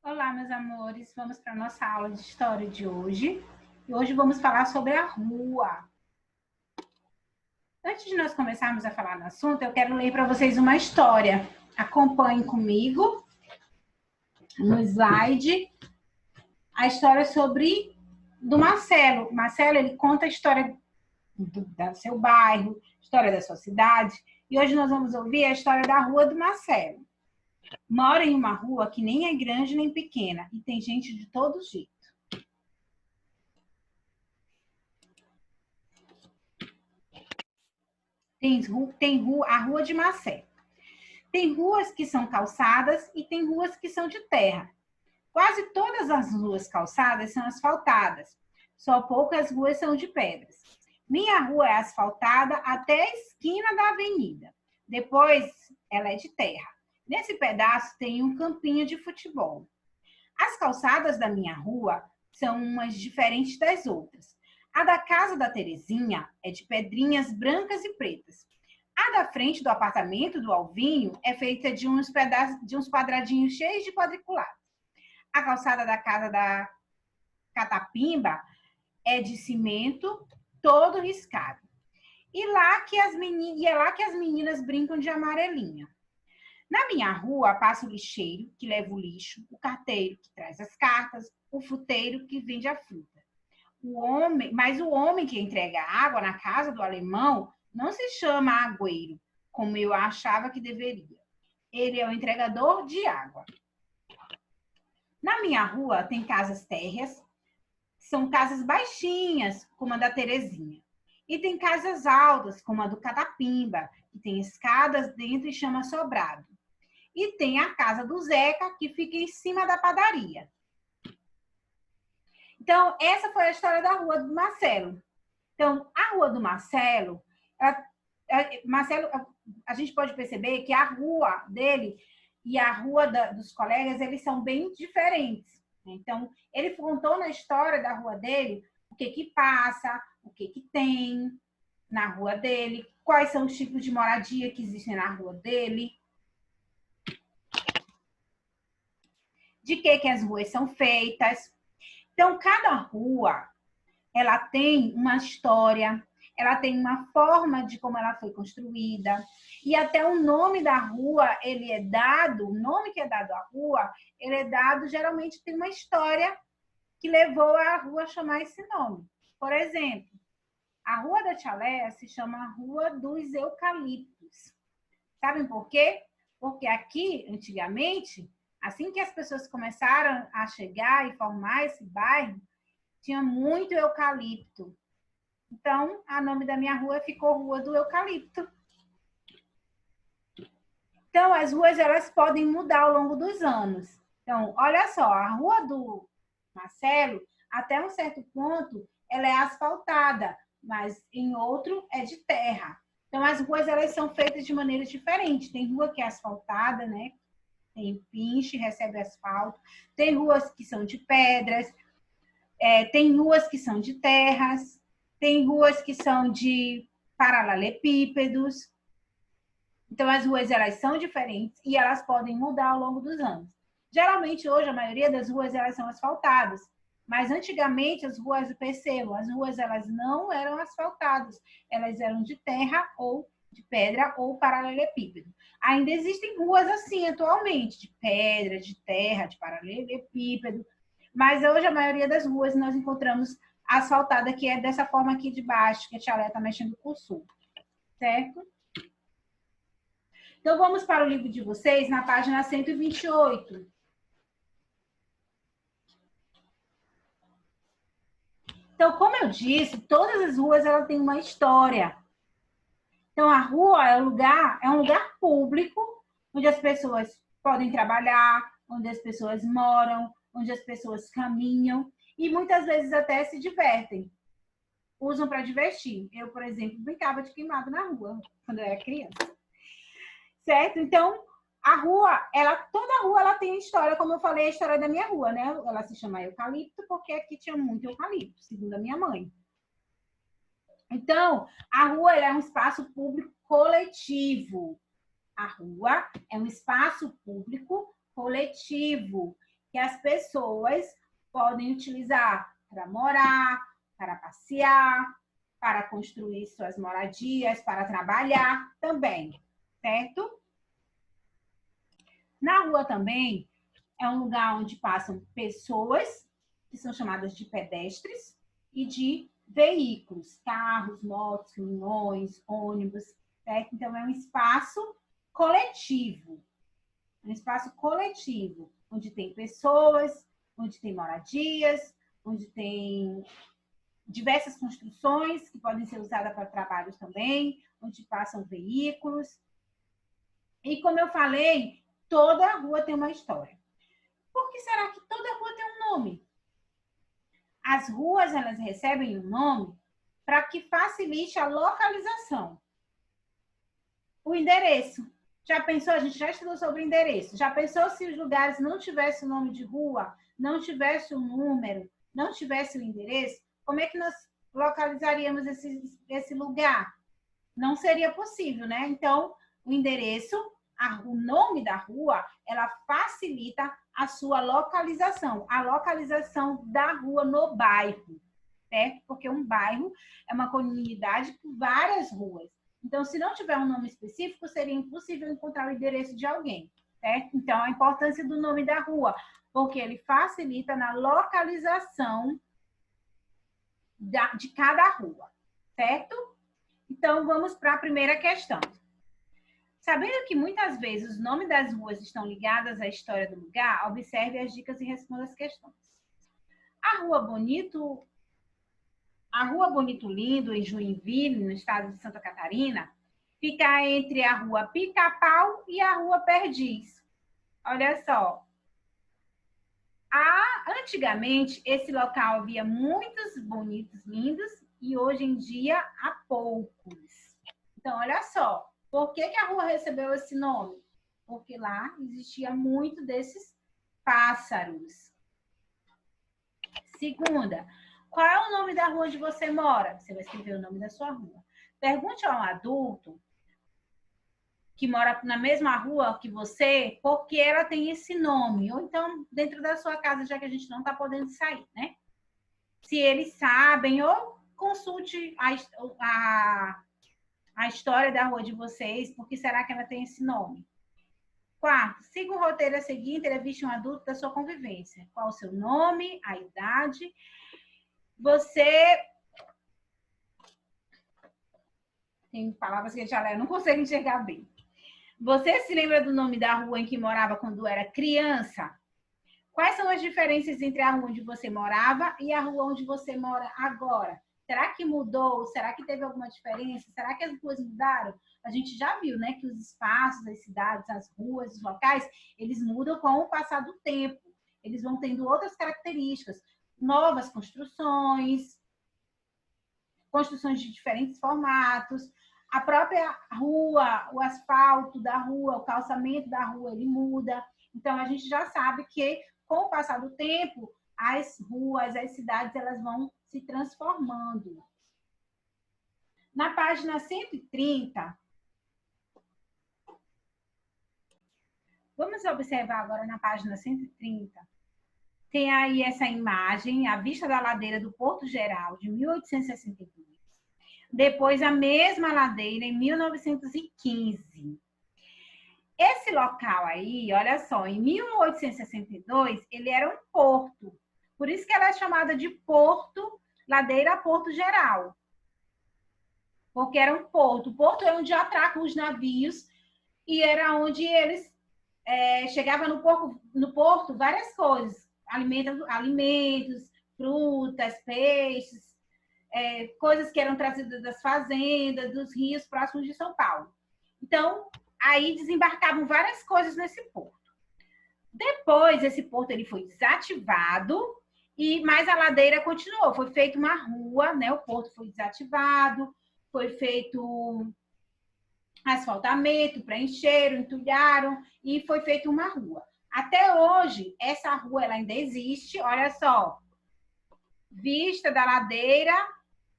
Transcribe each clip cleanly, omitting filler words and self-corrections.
Olá, meus amores, vamos para a nossa aula de história de hoje. E hoje vamos falar sobre a rua. Antes de nós começarmos a falar no assunto, eu quero ler para vocês uma história. Acompanhem comigo no slide a história do Marcelo. Marcelo, ele conta a história do seu bairro, história da sua cidade. E hoje nós vamos ouvir a história da rua do Marcelo. Mora em uma rua que nem é grande nem pequena e tem gente de todo jeito. A rua de Marcelo. Tem ruas que são calçadas e tem ruas que são de terra. Quase todas as ruas calçadas são asfaltadas. Só poucas ruas são de pedras. Minha rua é asfaltada até a esquina da avenida. Depois, ela é de terra. Nesse pedaço tem um campinho de futebol. As calçadas da minha rua são umas diferentes das outras. A da casa da Terezinha é de pedrinhas brancas e pretas. A da frente do apartamento do Alvinho é feita de uns quadradinhos cheios de quadriculados. A calçada da casa da Catapimba é de cimento todo riscado. E é lá que as meninas brincam de amarelinha. Na minha rua passa o lixeiro, que leva o lixo, o carteiro, que traz as cartas, o fruteiro, que vende a fruta. Mas o homem que entrega água na casa do alemão não se chama agüeiro, como eu achava que deveria. Ele é o entregador de água. Na minha rua tem casas térreas, são casas baixinhas, como a da Terezinha. E tem casas altas, como a do Catapimba, que tem escadas dentro e chama sobrado. E tem a casa do Zeca, que fica em cima da padaria. Então, essa foi a história da rua do Marcelo. Então, a rua do Marcelo, a gente pode perceber que a rua dele e a rua dos colegas, eles são bem diferentes. Então, ele contou na história da rua dele o que passa, o que tem na rua dele, quais são os tipos de moradia que existem na rua dele, de que as ruas são feitas. Então, cada rua, ela tem uma história, ela tem uma forma de como ela foi construída, e até o nome da rua, o nome que é dado à rua, ele é dado, geralmente tem uma história que levou a rua a chamar esse nome. Por exemplo, a Rua da Tchaléia se chama Rua dos Eucaliptos. Sabem por quê? Porque aqui, antigamente, assim que as pessoas começaram a chegar e formar esse bairro, tinha muito eucalipto. Então, o nome da minha rua ficou Rua do Eucalipto. Então, as ruas, elas podem mudar ao longo dos anos. Então, olha só, a Rua do Marcelo, até um certo ponto, ela é asfaltada, mas em outro é de terra. Então, as ruas, elas são feitas de maneira diferente. Tem rua que é asfaltada, né? Tem pinche, recebe asfalto. Tem ruas que são de pedras. Tem ruas que são de terras. Tem ruas que são de paralelepípedos. Então, as ruas, elas são diferentes e elas podem mudar ao longo dos anos. Geralmente, hoje, a maioria das ruas, elas são asfaltadas. Mas, antigamente, as ruas, percebam, as ruas, elas não eram asfaltadas. Elas eram de terra ou de pedra ou paralelepípedo. Ainda existem ruas assim, atualmente, de pedra, de terra, de paralelepípedo. Mas, hoje, a maioria das ruas, nós encontramos asfaltada, que é dessa forma aqui de baixo, que a tia Léa está mexendo com o sul. Certo? Então, vamos para o livro de vocês, na página 128. Então, como eu disse, todas as ruas elas têm uma história. Então, a rua é um lugar público, onde as pessoas podem trabalhar, onde as pessoas moram, onde as pessoas caminham e muitas vezes até se divertem. Usam para divertir. Eu, por exemplo, brincava de queimado na rua quando eu era criança. Certo? Então, toda rua ela tem história, como eu falei, a história da minha rua, né? Ela se chama Eucalipto porque aqui tinha muito eucalipto, segundo a minha mãe. Então, a rua é um espaço público coletivo. A rua é um espaço público coletivo. que as pessoas podem utilizar para morar, para passear, para construir suas moradias, para trabalhar também, certo? Na rua também é um lugar onde passam pessoas, que são chamadas de pedestres, e de veículos, carros, motos, caminhões, ônibus, certo? Então, é um espaço coletivo. Um espaço coletivo, onde tem pessoas, onde tem moradias, onde tem diversas construções que podem ser usadas para trabalhos também, onde passam veículos. E como eu falei, toda rua tem uma história. Por que será que toda rua tem um nome? As ruas, elas recebem um nome para que facilite a localização. O endereço. Já pensou? A gente já estudou sobre endereço. Já pensou se os lugares não tivessem o nome de rua, não tivesse o número, não tivesse o endereço? Como é que nós localizaríamos esse lugar? Não seria possível, né? Então, o endereço, o nome da rua, ela facilita a sua localização, a localização da rua no bairro, certo? Porque um bairro é uma comunidade com várias ruas. Então, se não tiver um nome específico, seria impossível encontrar o endereço de alguém, certo? Então, a importância do nome da rua, porque ele facilita na localização de cada rua, certo? Então, vamos para a primeira questão. Sabendo que muitas vezes os nomes das ruas estão ligados à história do lugar, observe as dicas e responda as questões. A Rua Bonito Lindo, em Joinville, no estado de Santa Catarina, fica entre a Rua Pica-Pau e a Rua Perdiz. Olha só. Antigamente, esse local havia muitos bonitos lindos e hoje em dia há poucos. Então, olha só. Por que a rua recebeu esse nome? Porque lá existia muito desses pássaros. Segunda, qual é o nome da rua onde você mora? Você vai escrever o nome da sua rua. Pergunte a um adulto que mora na mesma rua que você, por que ela tem esse nome. Ou então, dentro da sua casa, já que a gente não está podendo sair, né? Se eles sabem, ou consulte a história da rua de vocês, por que será que ela tem esse nome? Quarto, siga o roteiro a seguir, entreviste um adulto da sua convivência. Qual o seu nome, a idade? Você... Tem palavras que a gente já não consegue enxergar bem. Você se lembra do nome da rua em que morava quando era criança? Quais são as diferenças entre a rua onde você morava e a rua onde você mora agora? Será que mudou? Será que teve alguma diferença? Será que as ruas mudaram? A gente já viu, né, que os espaços, as cidades, as ruas, os locais, eles mudam com o passar do tempo. Eles vão tendo outras características, novas construções de diferentes formatos. A própria rua, o asfalto da rua, o calçamento da rua, ele muda. Então, a gente já sabe que, com o passar do tempo, as ruas, as cidades, elas vão se transformando. Na página 130, vamos observar agora na página 130, tem aí essa imagem, a vista da ladeira do Porto Geral, de 1862. Depois, a mesma ladeira em 1915. Esse local aí, olha só, em 1862, ele era um porto. Por isso que ela é chamada de Porto, Ladeira Porto Geral. Porque era um porto. O porto é onde atracam os navios e era onde eles chegavam no porto várias coisas. Alimentos, frutas, peixes, coisas que eram trazidas das fazendas, dos rios próximos de São Paulo. Então, aí desembarcavam várias coisas nesse porto. Depois, esse porto ele foi desativado, mas a ladeira continuou. Foi feita uma rua, né? O porto foi desativado, foi feito asfaltamento, preencheram, entulharam e foi feita uma rua. Até hoje, essa rua ela ainda existe, olha só. Vista da ladeira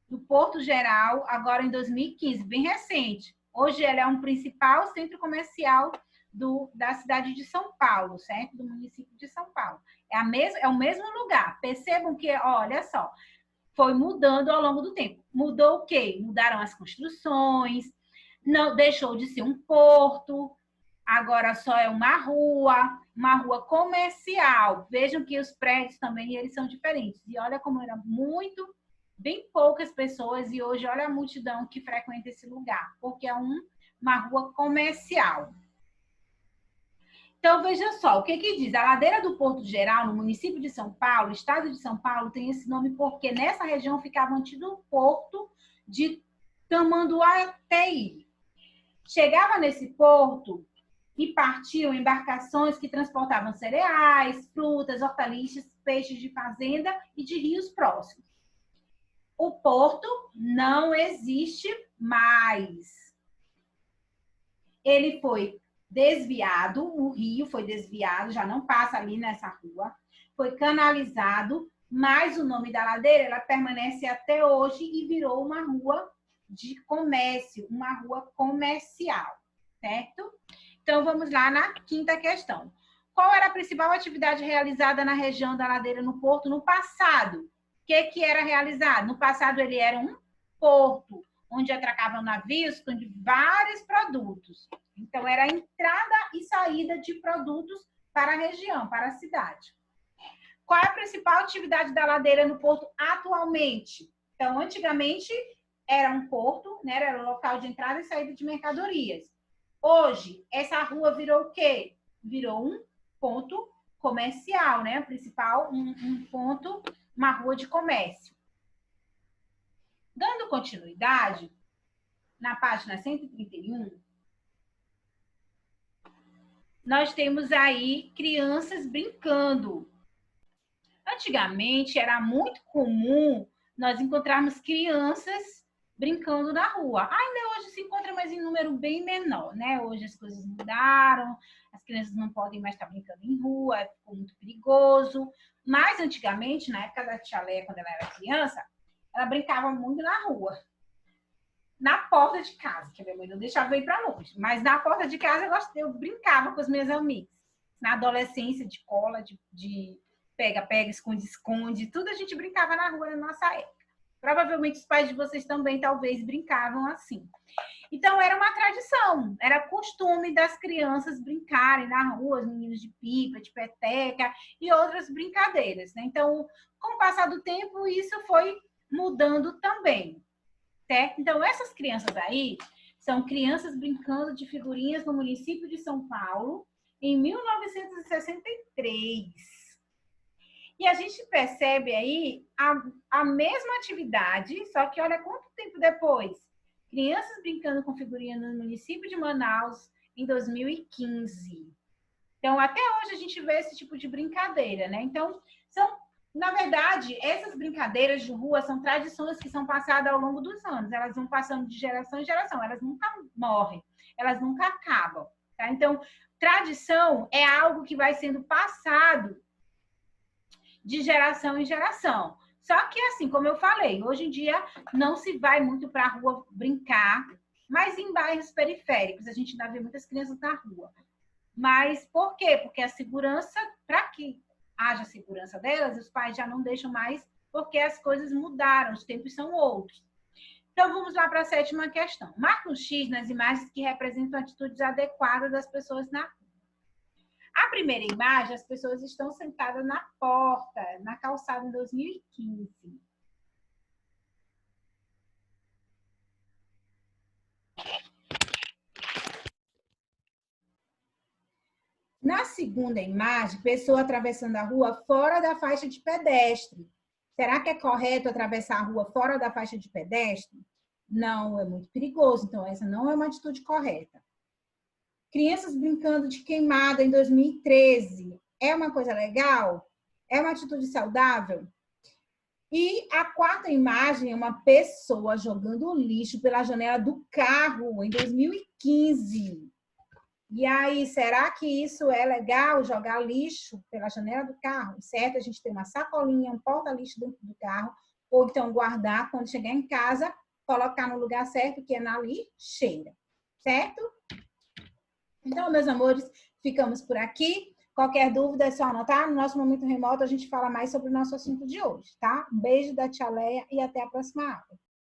do Porto Geral, agora em 2015, bem recente. Hoje ela é um principal centro comercial da cidade de São Paulo, certo? Do município de São Paulo. É o mesmo lugar. Percebam que, olha só, foi mudando ao longo do tempo. Mudou o quê? Mudaram as construções, não deixou de ser um porto, agora só é uma rua comercial. Vejam que os prédios também eles são diferentes. E olha como era bem poucas pessoas, e hoje olha a multidão que frequenta esse lugar, porque é uma rua comercial. Então, veja só, o que diz? A ladeira do Porto Geral, no município de São Paulo, estado de São Paulo, tem esse nome porque nessa região ficava o antigo porto de Tamanduateí. Chegava nesse porto e partiam embarcações que transportavam cereais, frutas, hortaliças, peixes de fazenda e de rios próximos. O porto não existe mais. Ele foi desviado, o rio foi desviado, já não passa ali nessa rua, foi canalizado, mas o nome da ladeira ela permanece até hoje e virou uma rua de comércio, uma rua comercial, certo? Então, vamos lá na quinta questão. Qual era a principal atividade realizada na região da ladeira no porto no passado? O que era realizado? No passado, ele era um porto, onde atracavam navios com vários produtos. Então, era a entrada e saída de produtos para a região, para a cidade. Qual é a principal atividade da ladeira no porto atualmente? Então, antigamente, era um porto, né? Era um local de entrada e saída de mercadorias. Hoje, essa rua virou o quê? Virou um ponto comercial, né? Principal, um ponto, uma rua de comércio. Dando continuidade, na página 131, nós temos aí crianças brincando. Antigamente, era muito comum nós encontrarmos crianças brincando na rua. Ainda hoje se encontra, mas em número bem menor, né? Hoje as coisas mudaram, as crianças não podem mais estar brincando em rua, ficou muito perigoso. Mas antigamente, na época da tia Léa, quando ela era criança, ela brincava muito na rua. Na porta de casa, que a minha mãe não deixava eu ir para longe, mas na porta de casa eu brincava com as minhas amigas. Na adolescência, de cola, de pega-pega, esconde-esconde, tudo a gente brincava na rua na nossa época. Provavelmente os pais de vocês também talvez brincavam assim. Então era uma tradição, era costume das crianças brincarem na rua, os meninos de pipa, de peteca e outras brincadeiras, né? Então, com o passar do tempo, isso foi mudando também, certo? Então, essas crianças aí são crianças brincando de figurinhas no município de São Paulo em 1963. E a gente percebe aí a mesma atividade, só que olha quanto tempo depois. Crianças brincando com figurinha no município de Manaus em 2015. Então, até hoje a gente vê esse tipo de brincadeira, né? Então, na verdade, essas brincadeiras de rua são tradições que são passadas ao longo dos anos. Elas vão passando de geração em geração. Elas nunca morrem, elas nunca acabam, tá? Então, tradição é algo que vai sendo passado de geração em geração. Só que, assim, como eu falei, hoje em dia não se vai muito para a rua brincar, mas em bairros periféricos a gente ainda vê muitas crianças na rua. Mas por quê? Porque a segurança, para que haja segurança delas, os pais já não deixam mais, porque as coisas mudaram, os tempos são outros. Então, vamos lá para a sétima questão. Marque um X nas imagens que representam atitudes adequadas das pessoas na rua. A primeira imagem, as pessoas estão sentadas na porta, na calçada em 2015. Na segunda imagem, pessoa atravessando a rua fora da faixa de pedestre. Será que é correto atravessar a rua fora da faixa de pedestre? Não, é muito perigoso. Então, essa não é uma atitude correta. Crianças brincando de queimada em 2013. É uma coisa legal? É uma atitude saudável? E a quarta imagem é uma pessoa jogando lixo pela janela do carro em 2015. E aí, será que isso é legal, jogar lixo pela janela do carro? Certo? A gente tem uma sacolinha, um porta-lixo dentro do carro, ou então guardar quando chegar em casa, colocar no lugar certo, que é na lixeira. Certo? Então, meus amores, ficamos por aqui. Qualquer dúvida é só anotar. No nosso momento remoto, a gente fala mais sobre o nosso assunto de hoje, tá? Um beijo da tia Leia e até a próxima aula.